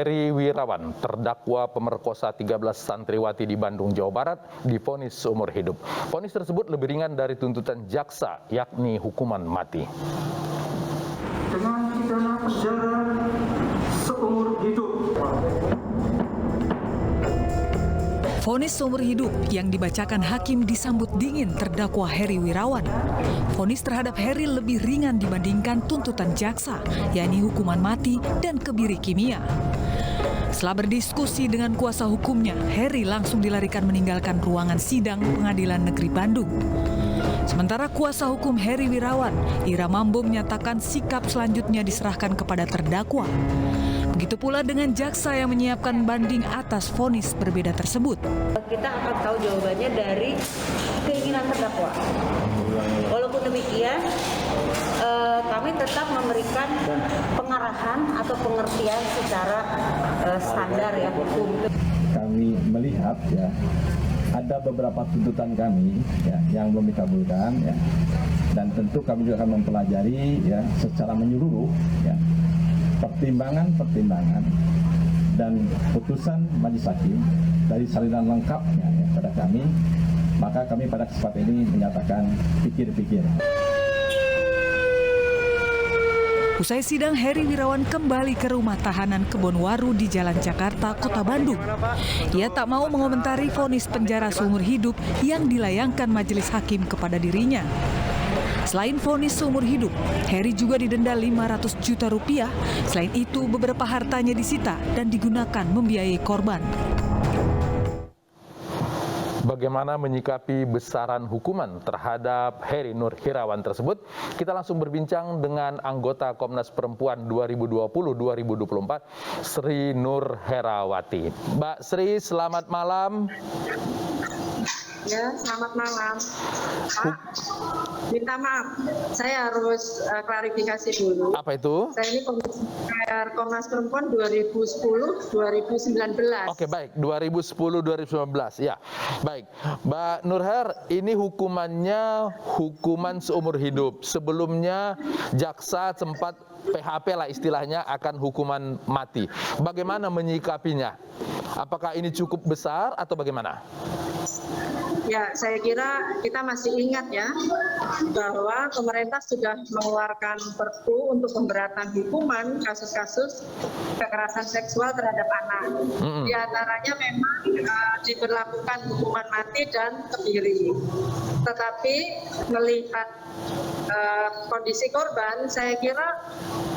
Heri Wirawan, terdakwa pemerkosa 13 santriwati di Bandung, Jawa Barat, divonis seumur hidup. Vonis tersebut lebih ringan dari tuntutan jaksa, yakni hukuman mati. Dengan pidana penjara seumur hidup. Vonis seumur hidup yang dibacakan hakim disambut dingin terdakwa Heri Wirawan. Vonis terhadap Heri lebih ringan dibandingkan tuntutan jaksa, yakni hukuman mati dan kebiri kimia. Setelah berdiskusi dengan kuasa hukumnya, Heri langsung dilarikan meninggalkan ruangan sidang Pengadilan Negeri Bandung. Sementara kuasa hukum Heri Wirawan, Ira Mambo, menyatakan sikap selanjutnya diserahkan kepada terdakwa. Begitu pula dengan jaksa yang menyiapkan banding atas vonis berbeda tersebut. Kita akan tahu jawabannya dari keinginan terdakwa. Walaupun demikian, kami tetap memberikan pengarahan atau pengertian secara standar ya hukum. Kami melihat ya ada beberapa tuntutan kami ya yang belum dikabulkan ya, dan tentu kami juga akan mempelajari ya secara menyeluruh ya pertimbangan dan putusan majelis hakim dari salinan lengkapnya ya, pada kami, maka kami pada kesempatan ini menyatakan pikir-pikir. Usai sidang, Heri Wirawan kembali ke rumah tahanan Kebonwaru di Jalan Jakarta, Kota Bandung. Ia tak mau mengomentari vonis penjara seumur hidup yang dilayangkan majelis hakim kepada dirinya. Selain vonis seumur hidup, Heri juga didenda 500 juta rupiah. Selain itu, beberapa hartanya disita dan digunakan membiayai korban. Bagaimana menyikapi besaran hukuman terhadap Heri Nur Wirawan tersebut? Kita langsung berbincang dengan anggota Komnas Perempuan 2020-2024, Sri Nur Herawati. Mbak Sri, selamat malam. Ya, selamat malam. Pak, minta maaf, saya harus klarifikasi dulu. Apa itu? Saya ini Komnas Perempuan 2010-2019. Oke, baik. 2010-2019. Ya, baik. Mbak Nurher, ini hukumannya hukuman seumur hidup. Sebelumnya jaksa sempat PHP lah istilahnya, akan hukuman mati. Bagaimana menyikapinya? Apakah ini cukup besar atau bagaimana? Ya, saya kira kita masih ingat ya bahwa pemerintah sudah mengeluarkan Perpu untuk pemberatan hukuman kasus-kasus kekerasan seksual terhadap anak. Di antaranya memang diberlakukan hukuman mati dan kebiri. Tetapi melihat kondisi korban, saya kira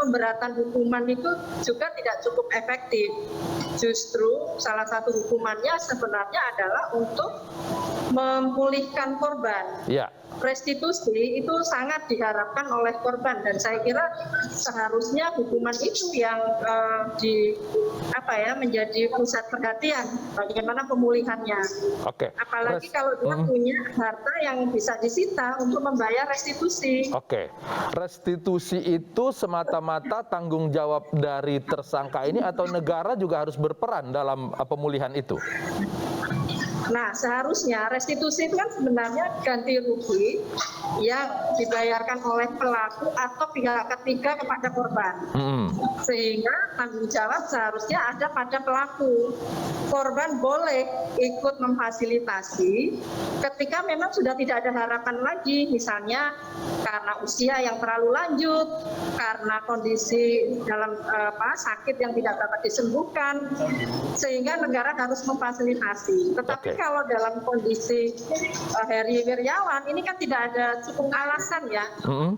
pemberatan hukuman itu juga tidak cukup efektif. Justru salah satu hukumannya sebenarnya adalah untuk memulihkan korban. Ya. Restitusi itu sangat diharapkan oleh korban, dan saya kira seharusnya hukuman itu yang menjadi pusat perhatian, bagaimana pemulihannya. Oke. Apalagi kalau dia punya harta yang bisa disita untuk membayar restitusi. Oke. Restitusi itu semata-mata tanggung jawab dari tersangka ini atau negara juga harus berperan dalam pemulihan itu? Nah, seharusnya restitusi itu kan sebenarnya ganti rugi yang dibayarkan oleh pelaku atau pihak ketiga kepada korban. Sehingga tanggung jawab seharusnya ada pada pelaku. Korban boleh ikut memfasilitasi ketika memang sudah tidak ada harapan lagi, misalnya karena usia yang terlalu lanjut, karena kondisi dalam sakit yang tidak dapat disembuhkan, sehingga negara harus memfasilitasi. Tetapi kalau dalam kondisi Heri Wirawan ini kan tidak ada cukup alasan ya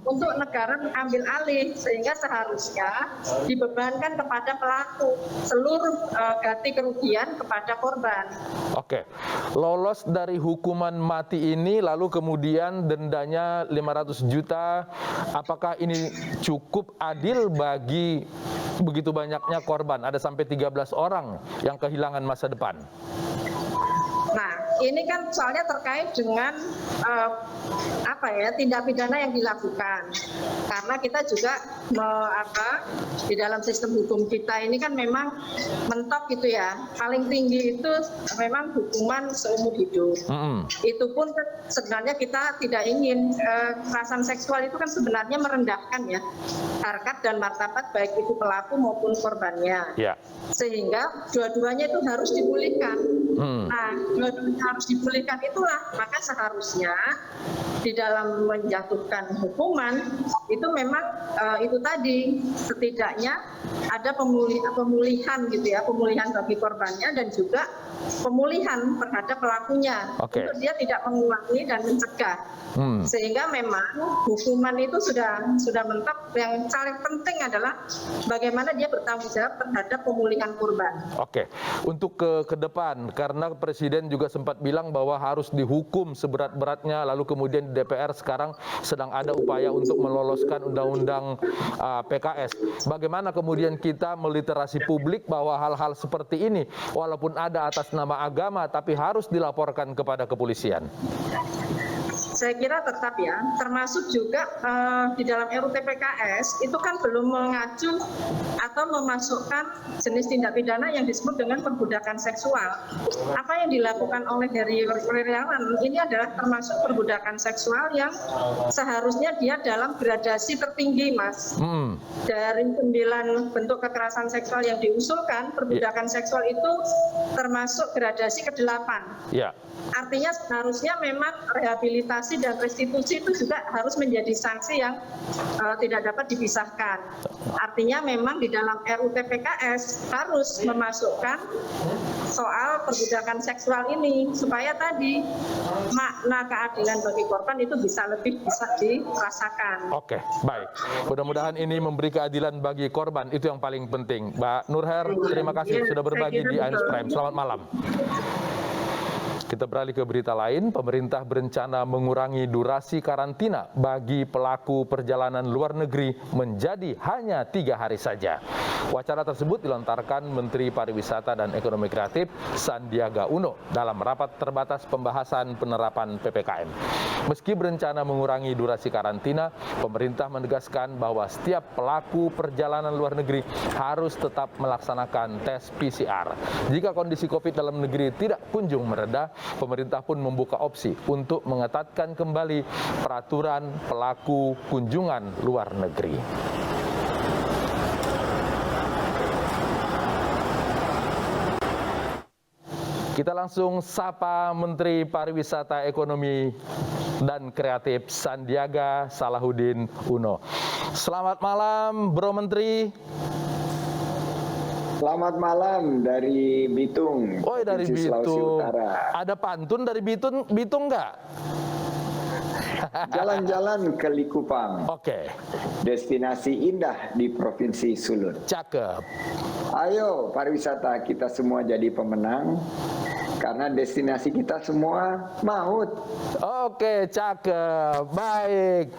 untuk negara mengambil alih, sehingga seharusnya dibebankan kepada pelaku seluruh ganti kerugian kepada korban. Oke, lolos dari hukuman mati ini lalu kemudian dendanya 500 juta, apakah ini cukup adil bagi begitu banyaknya korban? Ada sampai 13 orang yang kehilangan masa depan. Nah, ini kan soalnya terkait dengan tindak pidana yang dilakukan. Karena kita juga di dalam sistem hukum kita ini kan memang mentok gitu ya. Paling tinggi itu memang hukuman seumur hidup. Itu pun sebenarnya kita tidak ingin. Kekerasan seksual itu kan sebenarnya merendahkan ya harkat dan martabat baik itu pelaku maupun korbannya. Sehingga dua-duanya itu harus dipulihkan. Nah, dua-duanya harus dipulihkan itulah maka seharusnya di dalam menjatuhkan hukuman itu memang itu tadi setidaknya ada pemulihan gitu ya, pemulihan bagi korbannya dan juga pemulihan terhadap pelakunya untuk dia tidak mengulangi dan mencegah. Sehingga memang hukuman itu sudah mentok. Yang paling penting adalah bagaimana dia bertanggung jawab terhadap pemulihan korban. Untuk ke depan, karena Presiden juga sempat bilang bahwa harus dihukum seberat-beratnya, lalu kemudian di DPR sekarang sedang ada upaya untuk meloloskan undang-undang PKS. Bagaimana kemudian kita meliterasi publik bahwa hal-hal seperti ini, walaupun ada atas nama agama, tapi harus dilaporkan kepada kepolisian? Saya kira tetap ya, termasuk juga di dalam RUU TPKS itu kan belum mengacu atau memasukkan jenis tindak pidana yang disebut dengan perbudakan seksual. Apa yang dilakukan oleh Heri Wirawan ini adalah termasuk perbudakan seksual yang seharusnya dia dalam gradasi tertinggi, Mas. Dari 9 bentuk kekerasan seksual yang diusulkan, perbudakan seksual itu termasuk gradasi ke-8. Artinya seharusnya memang rehabilitasi dan restitusi itu juga harus menjadi sanksi yang tidak dapat dipisahkan. Artinya memang di dalam RUU TPKS harus memasukkan soal perbudakan seksual ini supaya tadi makna keadilan bagi korban itu bisa dirasakan. Baik. Mudah-mudahan ini memberi keadilan bagi korban, itu yang paling penting. Mbak Nurher, terima kasih sudah berbagi di Ainus Prime. Selamat malam. Kita beralih ke berita lain. Pemerintah berencana mengurangi durasi karantina bagi pelaku perjalanan luar negeri menjadi hanya 3 hari saja. Wacana tersebut dilontarkan Menteri Pariwisata dan Ekonomi Kreatif Sandiaga Uno dalam rapat terbatas pembahasan penerapan PPKM. Meski berencana mengurangi durasi karantina, pemerintah menegaskan bahwa setiap pelaku perjalanan luar negeri harus tetap melaksanakan tes PCR. Jika kondisi COVID dalam negeri tidak kunjung mereda, pemerintah pun membuka opsi untuk mengetatkan kembali peraturan pelaku kunjungan luar negeri. Kita langsung sapa Menteri Pariwisata, Ekonomi dan Kreatif Sandiaga Salahuddin Uno. Selamat malam, Bro Menteri. Selamat malam dari Bitung. Dari Bitung. Ada pantun dari Bitung nggak? Jalan-jalan ke Likupang. Destinasi indah di Provinsi Sulut. Cakep. Ayo pariwisata kita semua jadi pemenang. Karena destinasi kita semua maut. Cakep. Baik.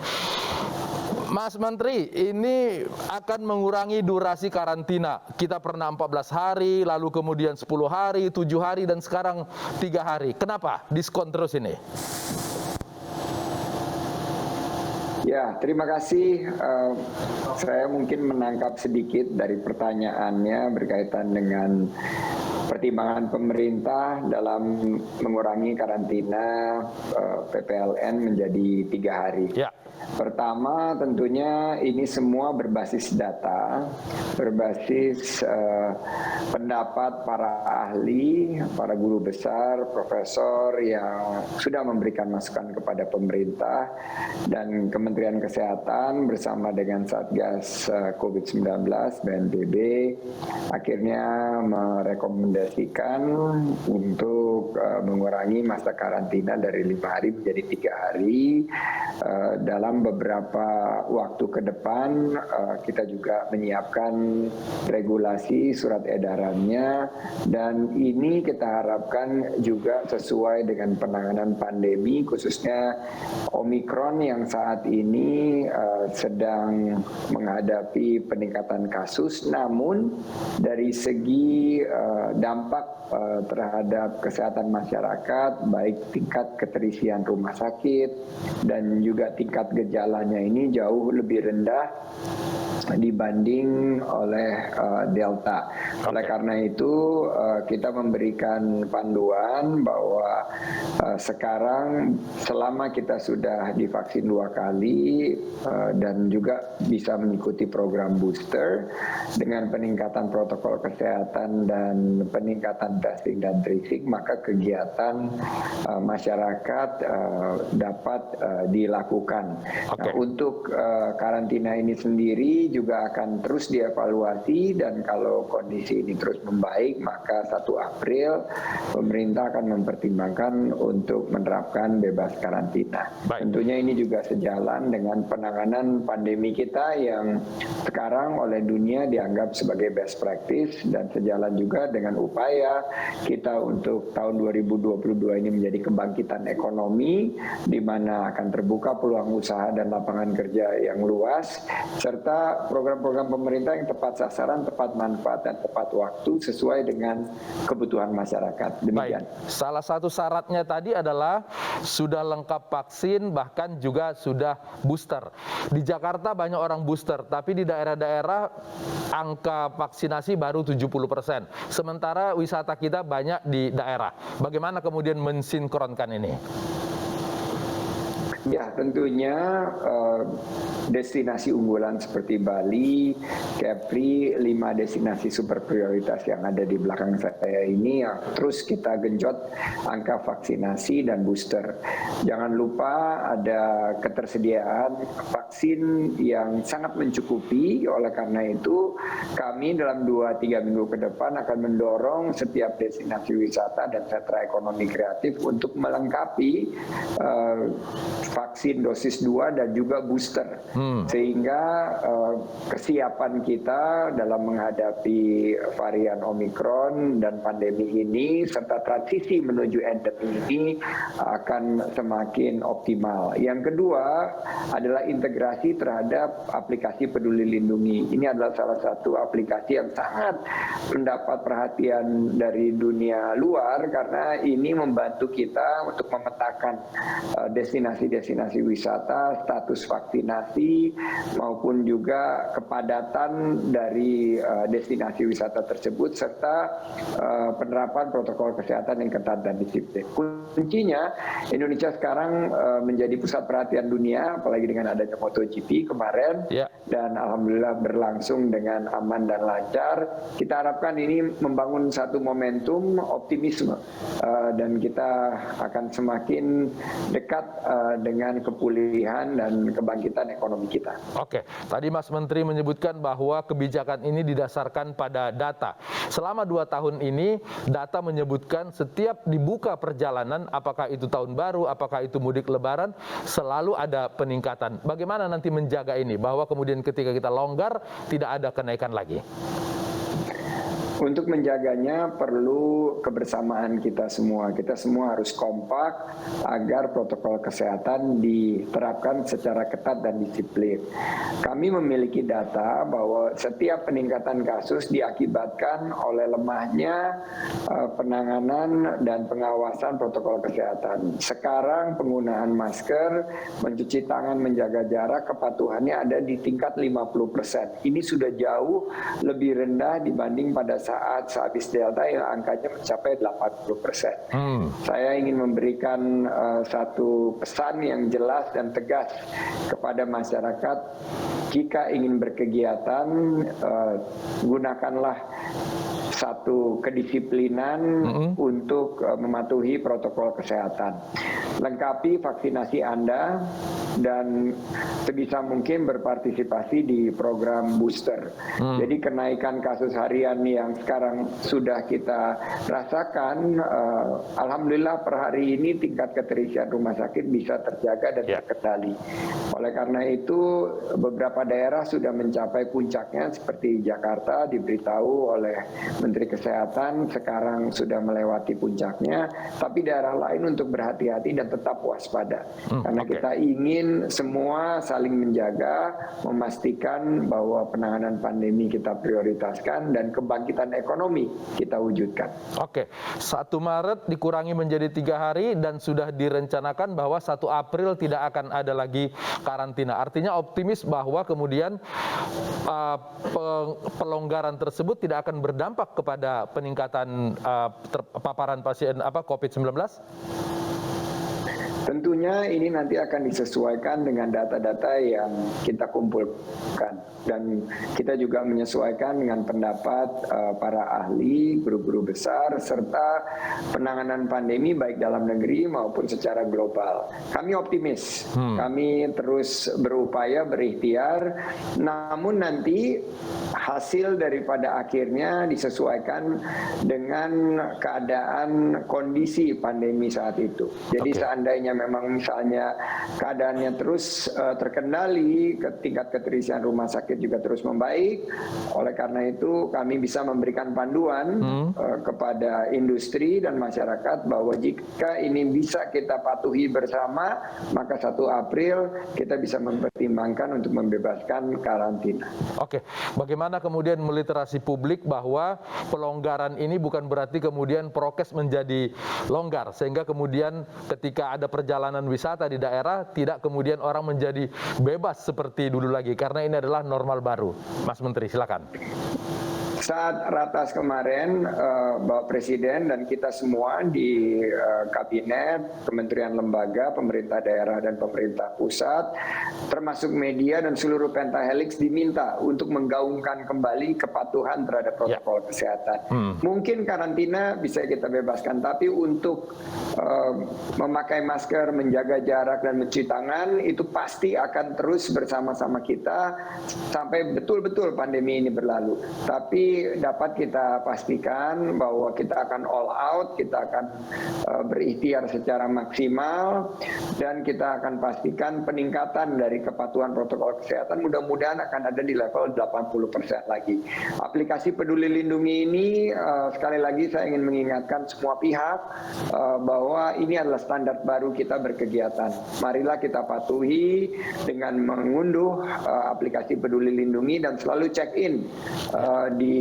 Mas Menteri, ini akan mengurangi durasi karantina. Kita pernah 14 hari, lalu kemudian 10 hari, 7 hari, dan sekarang 3 hari. Kenapa diskon terus ini? Ya, terima kasih. Saya mungkin menangkap sedikit dari pertanyaannya berkaitan dengan pertimbangan pemerintah dalam mengurangi karantina PPLN menjadi 3 hari. Pertama, tentunya ini semua berbasis data, berbasis pendapat para ahli, para guru besar, profesor yang sudah memberikan masukan kepada pemerintah dan Kementerian Kesehatan bersama dengan Satgas COVID-19 BNPB akhirnya merekomendasikan untuk mengurangi masa karantina dari 5 hari menjadi 3 hari dalam beberapa waktu ke depan kita juga menyiapkan regulasi surat edarannya, dan ini kita harapkan juga sesuai dengan penanganan pandemi, khususnya Omikron yang saat ini sedang menghadapi peningkatan kasus. Namun dari segi dampak terhadap kesehatan masyarakat, baik tingkat keterisian rumah sakit dan juga tingkat gejalanya ini jauh lebih rendah dibanding oleh Delta. Oleh karena itu kita memberikan panduan bahwa sekarang selama kita sudah divaksin 2 kali dan juga bisa mengikuti program booster dengan peningkatan protokol kesehatan dan peningkatan testing dan tracing, maka kegiatan masyarakat dapat dilakukan. Nah, untuk karantina ini sendiri juga akan terus dievaluasi, dan kalau kondisi ini terus membaik maka 1 April pemerintah akan mempertimbangkan untuk menerapkan bebas karantina. Tentunya ini juga sejalan dengan penanganan pandemi kita yang sekarang oleh dunia dianggap sebagai best practice, dan sejalan juga dengan upaya kita untuk tahun 2022 ini menjadi kebangkitan ekonomi di mana akan terbuka peluang usaha dan lapangan kerja yang luas, serta program-program pemerintah yang tepat sasaran, tepat manfaat, dan tepat waktu sesuai dengan kebutuhan masyarakat. Demikian. Salah satu syaratnya tadi adalah sudah lengkap vaksin, bahkan juga sudah booster. Di Jakarta banyak orang booster, tapi di daerah-daerah angka vaksinasi baru 70%. Sementara wisata kita banyak di daerah. Bagaimana kemudian mensinkronkan ini? Ya, tentunya destinasi unggulan seperti Bali, Kepri, 5 destinasi super prioritas yang ada di belakang saya ini yang terus kita genjot angka vaksinasi dan booster. Jangan lupa ada ketersediaan vaksin yang sangat mencukupi. Oleh karena itu, kami dalam 2-3 minggu ke depan akan mendorong setiap destinasi wisata dan sentra ekonomi kreatif untuk melengkapi vaksin dosis 2 dan juga booster, sehingga kesiapan kita dalam menghadapi varian Omikron dan pandemi ini serta transisi menuju endemi ini akan semakin optimal. Yang kedua adalah integrasi terhadap aplikasi Peduli Lindungi. Ini adalah salah satu aplikasi yang sangat mendapat perhatian dari dunia luar karena ini membantu kita untuk memetakan destinasi-destinasi wisata, status vaksinasi, maupun juga kepadatan dari destinasi wisata tersebut, serta penerapan protokol kesehatan yang ketat dan disiplin. Kuncinya, Indonesia sekarang menjadi pusat perhatian dunia, apalagi dengan adanya MotoGP kemarin, dan alhamdulillah berlangsung dengan aman dan lancar. Kita harapkan ini membangun satu momentum optimisme, dan kita akan semakin dekat dengan kepulihan dan kebangkitan ekonomi kita. Oke, tadi Mas Menteri menyebutkan bahwa kebijakan ini didasarkan pada data. Selama 2 tahun ini, data menyebutkan setiap dibuka perjalanan, apakah itu tahun baru, apakah itu mudik lebaran, selalu ada peningkatan. Bagaimana nanti menjaga ini, bahwa kemudian ketika kita longgar, tidak ada kenaikan lagi? Untuk menjaganya perlu kebersamaan kita semua. Kita semua harus kompak agar protokol kesehatan diterapkan secara ketat dan disiplin. Kami memiliki data bahwa setiap peningkatan kasus diakibatkan oleh lemahnya penanganan dan pengawasan protokol kesehatan. Sekarang penggunaan masker, mencuci tangan, menjaga jarak, kepatuhannya ada di tingkat 50%. Ini sudah jauh lebih rendah dibanding pada saat sehabis Delta yang angkanya mencapai 80%. Saya ingin memberikan satu pesan yang jelas dan tegas kepada masyarakat. Jika ingin berkegiatan, gunakanlah satu kedisiplinan untuk mematuhi protokol kesehatan. Lengkapi vaksinasi Anda dan sebisa mungkin berpartisipasi di program booster. Jadi kenaikan kasus harian yang sekarang sudah kita rasakan, alhamdulillah per hari ini tingkat keterisian rumah sakit bisa terjaga dan terkendali. Oleh karena itu beberapa daerah sudah mencapai puncaknya seperti Jakarta, diberitahu oleh Menteri Kesehatan sekarang sudah melewati puncaknya, tapi daerah lain untuk berhati-hati dan tetap waspada. Karena kita ingin semua saling menjaga, memastikan bahwa penanganan pandemi kita prioritaskan dan kebangkitan ekonomi kita wujudkan. Oke, 1 Maret dikurangi menjadi 3 hari dan sudah direncanakan bahwa 1 April tidak akan ada lagi karantina. Artinya optimis bahwa kemudian pelonggaran tersebut tidak akan berdampak kepada peningkatan paparan pasien COVID-19? Tentunya ini nanti akan disesuaikan dengan data-data yang kita kumpulkan dan kita juga menyesuaikan dengan pendapat para ahli, guru-guru besar serta penanganan pandemi baik dalam negeri maupun secara global. Kami optimis, kami terus berupaya berikhtiar, namun nanti hasil daripada akhirnya disesuaikan dengan keadaan kondisi pandemi saat itu. Jadi seandainya memang misalnya keadaannya terus terkendali, tingkat keterisian rumah sakit juga terus membaik. Oleh karena itu kami bisa memberikan panduan kepada industri dan masyarakat bahwa jika ini bisa kita patuhi bersama, maka 1 April kita bisa mempertimbangkan untuk membebaskan karantina. Oke, bagaimana kemudian meliterasi publik bahwa pelonggaran ini bukan berarti kemudian prokes menjadi longgar, sehingga kemudian ketika ada perjalanan wisata di daerah tidak kemudian orang menjadi bebas seperti dulu lagi, karena ini adalah normal baru. Mas Menteri, silakan. Saat ratas kemarin, Bapak Presiden dan kita semua di Kabinet, Kementerian Lembaga, Pemerintah Daerah dan Pemerintah Pusat, termasuk media dan seluruh pentahelix diminta untuk menggaungkan kembali kepatuhan terhadap protokol kesehatan. Mungkin karantina bisa kita bebaskan, tapi untuk memakai masker, menjaga jarak dan mencuci tangan itu pasti akan terus bersama-sama kita sampai betul-betul pandemi ini berlalu. Tapi dapat kita pastikan bahwa kita akan all out, kita akan berikhtiar secara maksimal dan kita akan pastikan peningkatan dari kepatuhan protokol kesehatan mudah-mudahan akan ada di level 80% lagi. Aplikasi Peduli Lindungi ini sekali lagi saya ingin mengingatkan semua pihak bahwa ini adalah standar baru kita berkegiatan. Marilah kita patuhi dengan mengunduh aplikasi Peduli Lindungi dan selalu check-in di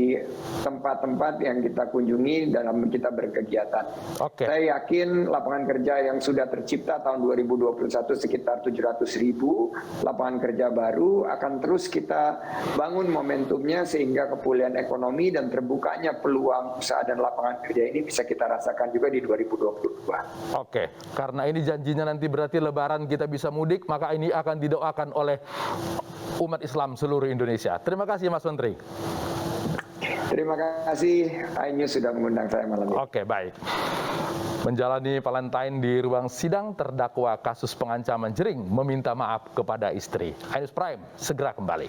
tempat-tempat yang kita kunjungi dalam kita berkegiatan. Saya yakin lapangan kerja yang sudah tercipta tahun 2021 sekitar 700.000 lapangan kerja baru akan terus kita bangun momentumnya sehingga kepulihan ekonomi dan terbukanya peluang usaha dan lapangan kerja ini bisa kita rasakan juga di 2022. Oke, karena ini janjinya nanti berarti Lebaran kita bisa mudik, maka ini akan didoakan oleh umat Islam seluruh Indonesia. Terima kasih Mas Menteri. Terima kasih iNews sudah mengundang saya malam ini. Oke, baik. Menjalani Valentine di ruang sidang, terdakwa kasus pengancaman jering meminta maaf kepada istri. iNews Prime segera kembali.